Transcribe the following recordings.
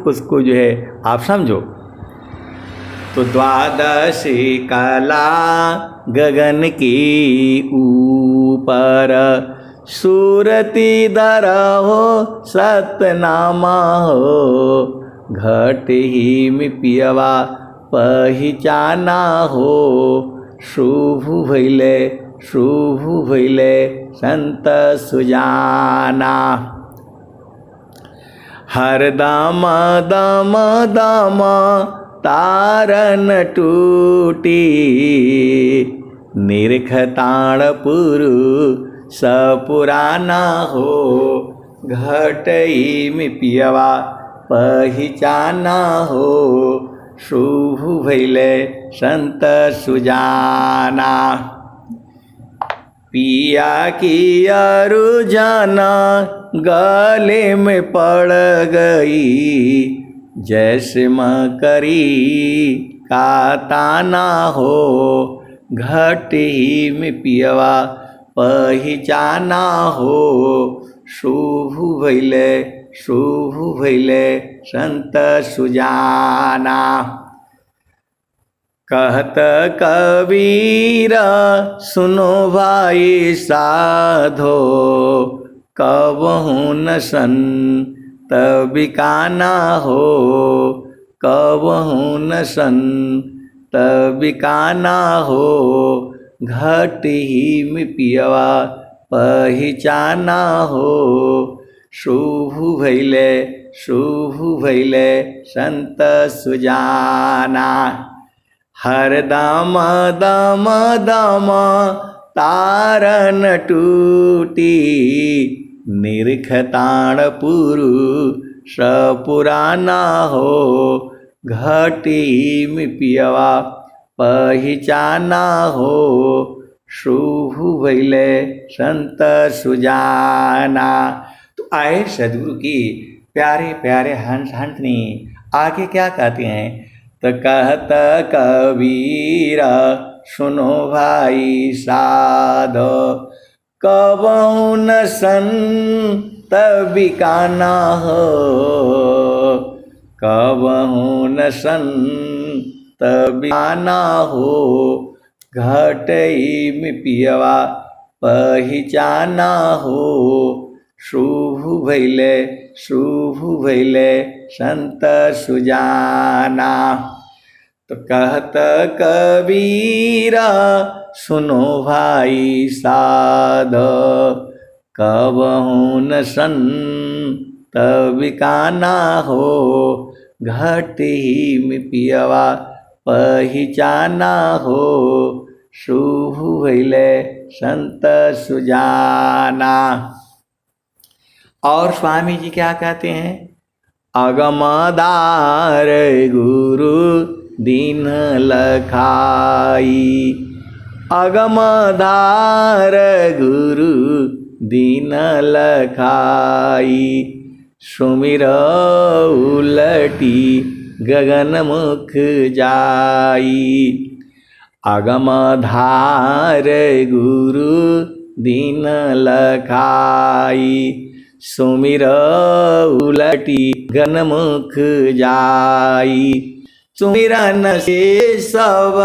उसको जो है आप समझो। तो द्वादशी कला गगन की ऊपर, सूरती धर हो सतनामा हो, घट ही में पियवा पहचाना हो, शुभ भैले संत सुजाना। हर दाम दाम दाम तारन टूटी, निरखताण पुरु सपुराना हो, घटई में पियवा पहचाना हो, शुभ भैले संत सुजाना। पिया की अरुझाना गले में पड़ गई, जैसे मकरी का ताना हो, घट ही में पियवा पहचाना हो, शुभ भैले संत सुजाना। कहत कबीरा सुनो भाई साधो, कबहू न संत बिकाना हो, कबहू न संत बिकाना हो, घट ही में पियवा पहचाना हो, शुभ भैले संत सुजाना। हर दाम दाम दाम तारन टूटी, निरखताण पुरु सपुराना हो, घटी में पियवा पहचाना हो, शुभ भैले संत सुजाना। तो आए सदगुरु की प्यारे प्यारे हंसनी आगे क्या कहते हैं? तो कहत कबीरा सुनो भाई साधो, कबहू न संत बिकाना हो, कबहू न संत बिकाना हो, घटई में पियवा पहचाना हो, शुभ भैले संत सुजाना। तो कहत कबीरा सुनो भाई साधो, कबहू न संत बिकाना हो, घट ही में पियवा पहचाना हो, शुभ भैले संत सुजाना। और स्वामी जी क्या कहते हैं? अगमदार गुरु दीन लखाई, अगमदार गुरु दीन लखाई, सुमिर उलटी गगन मुख जाई, अगमधार गुरु दीन लखाई, सुमिर उलटी गगनमुख जाई, सुमिरन से सब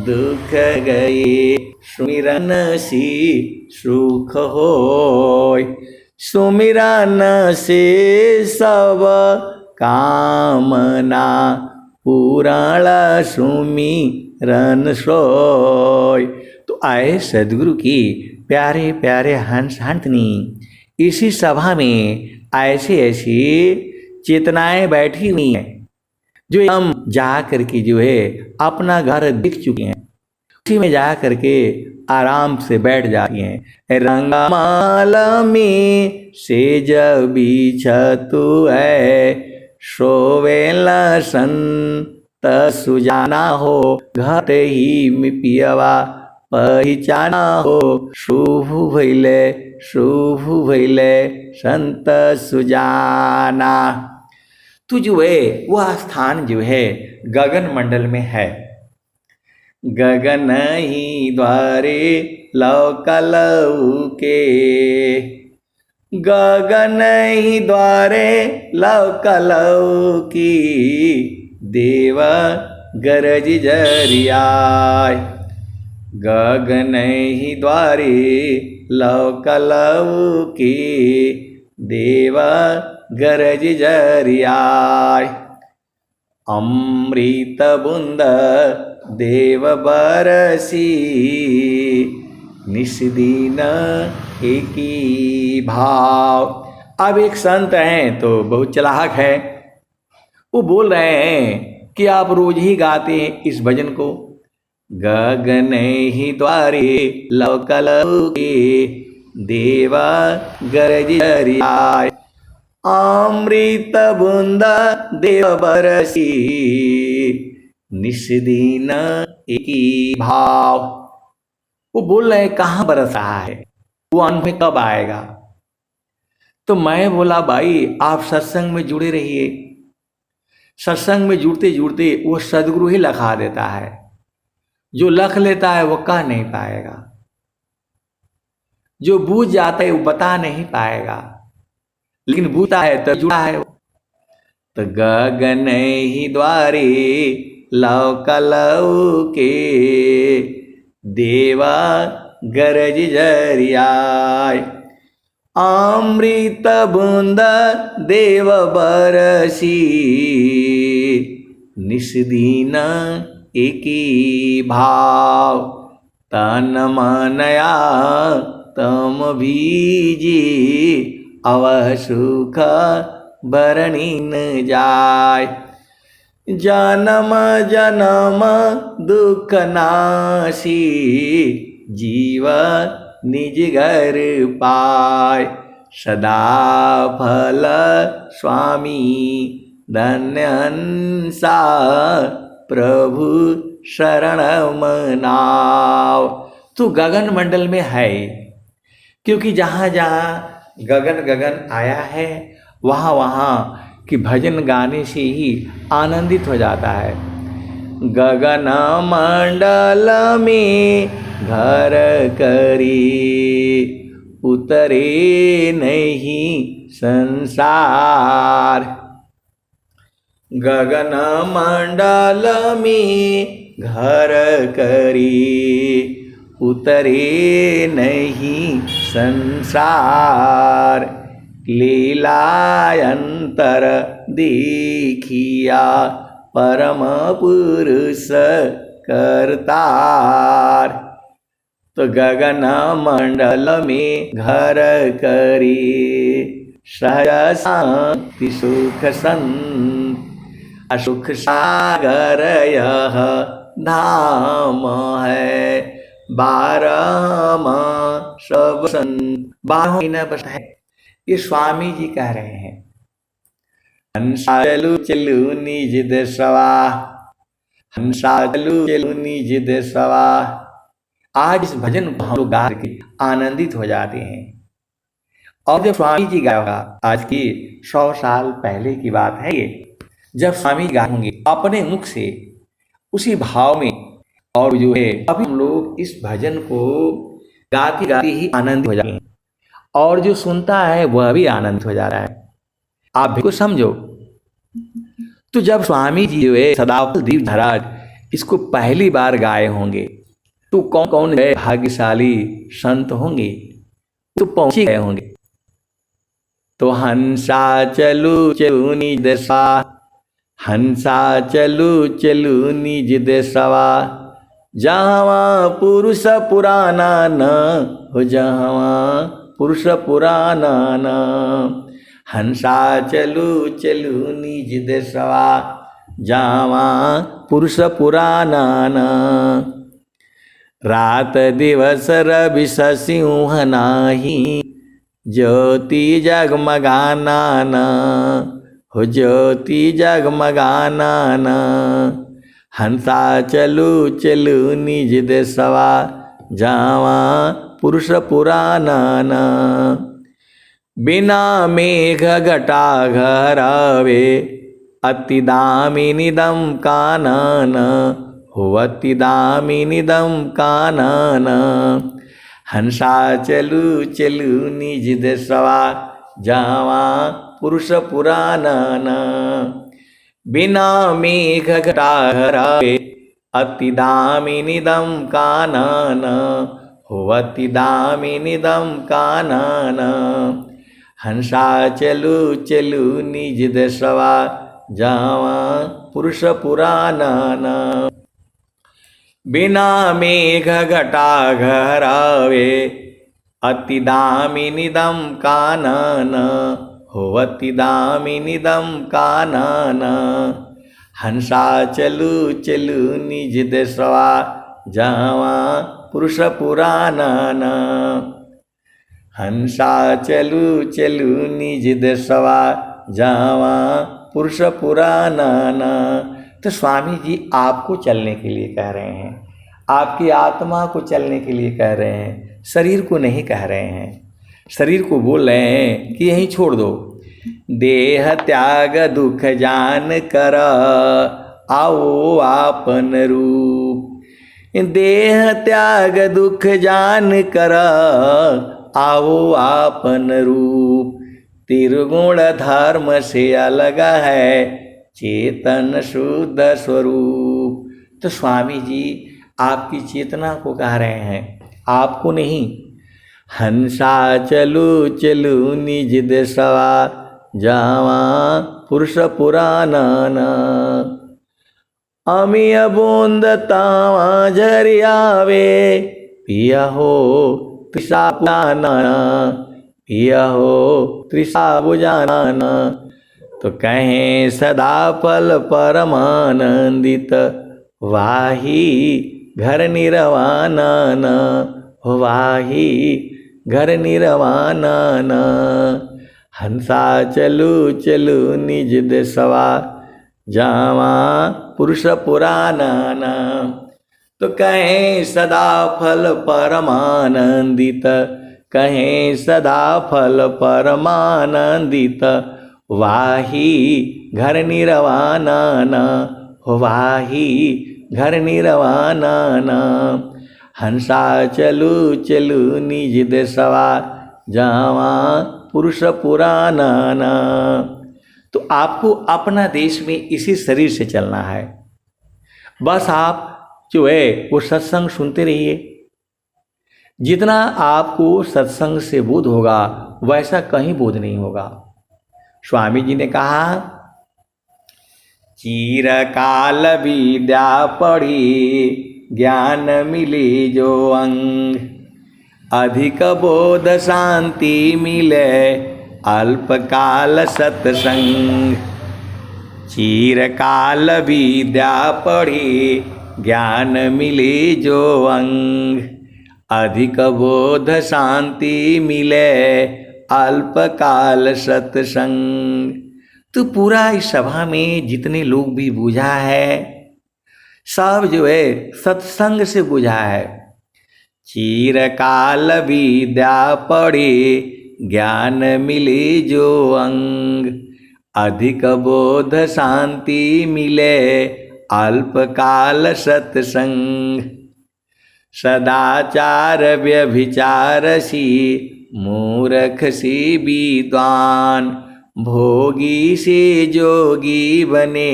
दुख गए, सुमिरन से सुख होय, सुमिरन से सब कामना पुराण सुमिरन सोय। तो आए सदगुरु की प्यारे प्यारे हंसनी, इसी सभा में ऐसी ऐसी चेतनाएं बैठी हुई हैं जो हम जा करके जो है अपना घर दिख चुके हैं, उसी में जा करके आराम से बैठ जाती हैं। रंगमाला में सेज बिछतु है, सोवेला संत सुजाना हो, घट ही में पियवा पहचाना हो, शुभ भैले संत सुजाना। तो जो है वह स्थान जो है गगन मंडल में है, गगन ही द्वारे लौकलऊ के, गगन ही द्वारे लौकी देव गरज जरियाय। गगन ही द्वारे लौकी देव गरज जरियाय। अमृत बूंद देव बरसी निस्दिन एकी भाव। अब एक संत हैं तो बहुत चालाक है, वो बोल रहे हैं कि आप रोज ही गाते हैं इस भजन को। गगन ही द्वारे लौकी देवा गरज जरियाय। अमृत बूंद देव बरसी निस्दिन एकी भाव। वो बोल रहे हैं कहाँ बरस रहा है, वो अनुभव कब आएगा। तो मैं बोला भाई आप सत्संग में जुड़े रहिए। सत्संग में जुड़ते जुड़ते वो सदगुरु ही लखा देता है। जो लख लेता है वो कह नहीं पाएगा, जो बूझ जाता है वो बता नहीं पाएगा, लेकिन बूझता है तो जुड़ा है। तो गगन ही द्वारे लौके देवा गरज जरियाय। अमृत बूंद देव बरसी निस्दिन एकी भाव। तन मनया तम भीजी अवह सुख बरनी न जाय। जन्म जन्म दुख नासी जीव निज घर पाय। सदा फल स्वामी धन्य हंसा प्रभु शरण मनाव। तो गगन मंडल में है, क्योंकि जहाँ जहाँ गगन गगन आया है वहाँ वहाँ कि भजन गाने से ही आनंदित हो जाता है। गगन मंडल में घर करी उतरे नहीं संसार। गगन मंडल में घर करी उतरे नहीं संसार। लीलायंतर देखिया परम पुरुष करतार। तो गगन मंडल में घर करी सहज शांति सुख संत। असुख सागर यह धाम है, 12 सब संत। 12 महीना बस है, ये स्वामी जी कह रहे हैं। हंसा चलू चलू निज देशवा, हंसा चलू चलू निज देशवा। आज इस भजन को हम लोग गा के आनंदित हो जाते हैं। और जब स्वामी जी गाएगा, आज की 100 साल पहले की बात है ये, जब स्वामी गाएंगे अपने मुख से उसी भाव में, और जो है अभी हम लोग इस भजन को गाते गाते ही आनंदित हो जाते हैं, और जो सुनता है वह भी आनंदित हो जा रहा है। आप भी कुछ समझो। तो जब स्वामी जी जो है सदाफल दीप महाराज इसको पहली बार गाए होंगे, तो कौन कौन भाग्यशाली संत होंगे तो पहुंचे गए होंगे। तो हंसा चलू चलू निज देशवा, हंसा चलू चलू निज देशवा। जहाँ पुरुष पुराना न हो, जहाँ पुरुष पुराना न। हंसा चलू चलू निज देशवा, जहाँ पुरुष पुराना न। रात दिवस रवि सिंह नाही, ज्योति जगमगाना न हो, ज्योति जगमगाना न। हंसा चलू चलू निज देशवा, जहाँ पुरुष पुराना न। बिना मेघ घटा घरावे, अति दामिनी दम कानन हो, अति दामिनी दम कानन। हंसा चलू चलू निज देशवा जावा पुरुष पुराना बिना मेघ घटा हरावे अति दामिनिदं कानन हो अति दामिनिदं कानन हंसा चलू चलू निज देशवा जावा पुरुष पुराना बिना मेघ घटा घरावे अति दामिनिदं कानन हो अति दामिनिदं कानन हंसा चलू चलू निज देशवा जावा पुरुष पुराना हंसा चलू चलू निज देशवा जावा पुरुष पुराना। तो स्वामी जी आपको चलने के लिए कह रहे हैं, आपकी आत्मा को चलने के लिए कह रहे हैं, शरीर को नहीं कह रहे हैं। शरीर को बोल रहे हैं कि यहीं छोड़ दो। देह त्याग दुख जान कर आओ आपन रूप। देह त्याग दुख जान कर आओ आपन रूप। त्रिगुण धर्म से अलग है चेतन शुद्ध स्वरूप। तो स्वामी जी आपकी चेतना को कह रहे हैं, आपको नहीं। हंसा चलू चलू निज देशवा जावा पुरुष पुराना अमिय बूंद तावा झरियावे पिया हो त्रिषा पुराना पिया हो त्रिषा बुझाना। तो कहें सदा फल परमानंदित वाही घर निर्वाणा हो वाही घर निर्वाणा। हंसा चलू चलू निज देशवा जावा पुरुष पुराना। तो कहें सदा फल परमानंदित कहें सदा फल परमानंदित वाही घर निर्वाणा हो वाही घर निर्वाणा। हंसा चलू चलू निज देशवा जावा पुरुष पुराना। तो आपको अपना देश में इसी शरीर से चलना है। बस आप जो है वो सत्संग सुनते रहिए। जितना आपको सत्संग से बोध होगा वैसा कहीं बोध नहीं होगा। स्वामी जी ने कहा चिरकाल विद्या पढ़ी ज्ञान मिली जो अंग अधिक बोध शांति मिले अल्पकाल सत्संग। चिरकाल विद्या पढ़ी ज्ञान मिली जो अंग अधिक बोध शांति मिले अल्पकाल सत्संग। तो पूरा इस सभा में जितने लोग भी बुझा है सब जो है सत्संग से बुझा है। चिरकाल विद्या पढ़े ज्ञान मिले जो अंग अधिक बोध शांति मिले अल्पकाल सत्संग। सदाचार व्यभिचार सी मूर्ख सी विद्वान भोगी से जोगी बने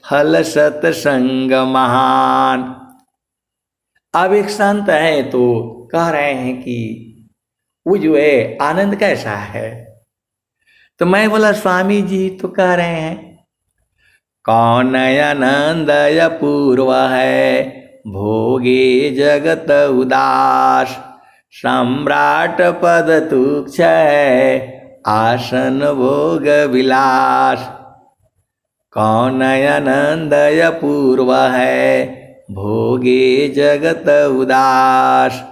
फल सत्संग महान। अब एक संत है तो कह रहे हैं कि वो जो है आनंद कैसा है। तो मैं बोला स्वामी जी तो कह रहे हैं कौन आनंद अपूर्व है भोगे जगत उदास सम्राट पद तुक्ष है आसन भोग विलास। कौन आनंद अपूर्व है भोगे जगत उदास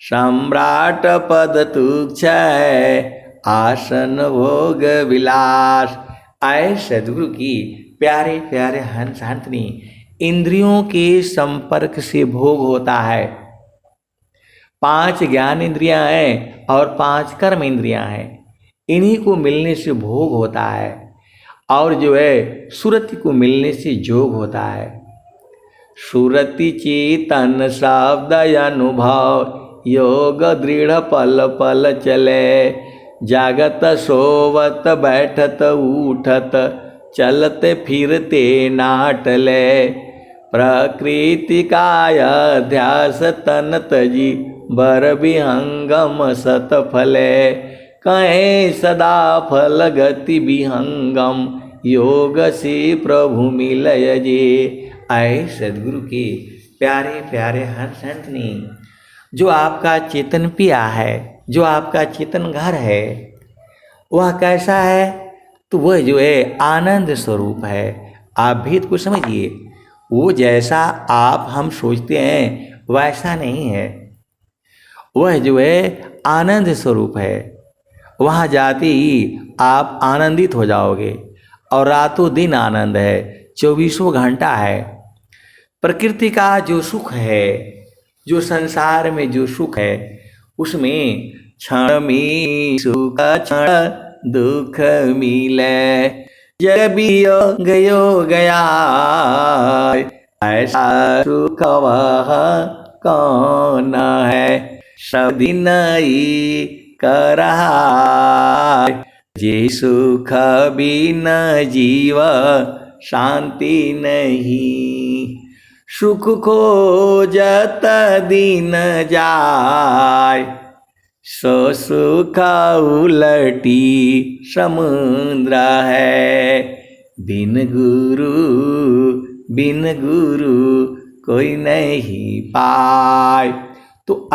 सम्राट पद तुक्ष है आसन भोग विलास। आए सदगुरु की प्यारे प्यारे हंस हंसनी इंद्रियों के संपर्क से भोग होता है। 5 ज्ञान इंद्रियां हैं और 5 कर्म इंद्रियां हैं। इन्हीं को मिलने से भोग होता है और जो है सुरति को मिलने से जोग होता है। सुरति चेतन शब्द अनुभव योग दृढ़ पल पल चले। जागत सोवत बैठत उठत चलते फिरते नाटले। प्रकृति काय ध्यास तन तजी बर विहंगम सत फले। कहे सदा फल गति विहंगम योग से प्रभु मिलय जे। आए सदगुरु के प्यारे प्यारे हर संत ने जो आपका चेतन पिया है, जो आपका चेतन घर है, वह कैसा है? तो वह जो है आनंद स्वरूप है। आप भी तो कुछ समझिए, वो जैसा आप हम सोचते हैं वैसा नहीं है। वह जो है आनंद स्वरूप है। वहाँ जाते ही आप आनंदित हो जाओगे और रातों दिन आनंद है, 24 घंटा है। प्रकृति का जो सुख है, जो संसार में जो सुख है, उसमें क्षण में सुख क्षण दुख मिले। जग बियो गयो गया ऐसा सुख वह कौन है। सब दिन ही कर रहा जे सुख बिन जीव शांति नहीं। सुख खोजत दिन जाय सो सुख उलटी समुद्र है। बिन गुरु कोई नहीं पाए। तो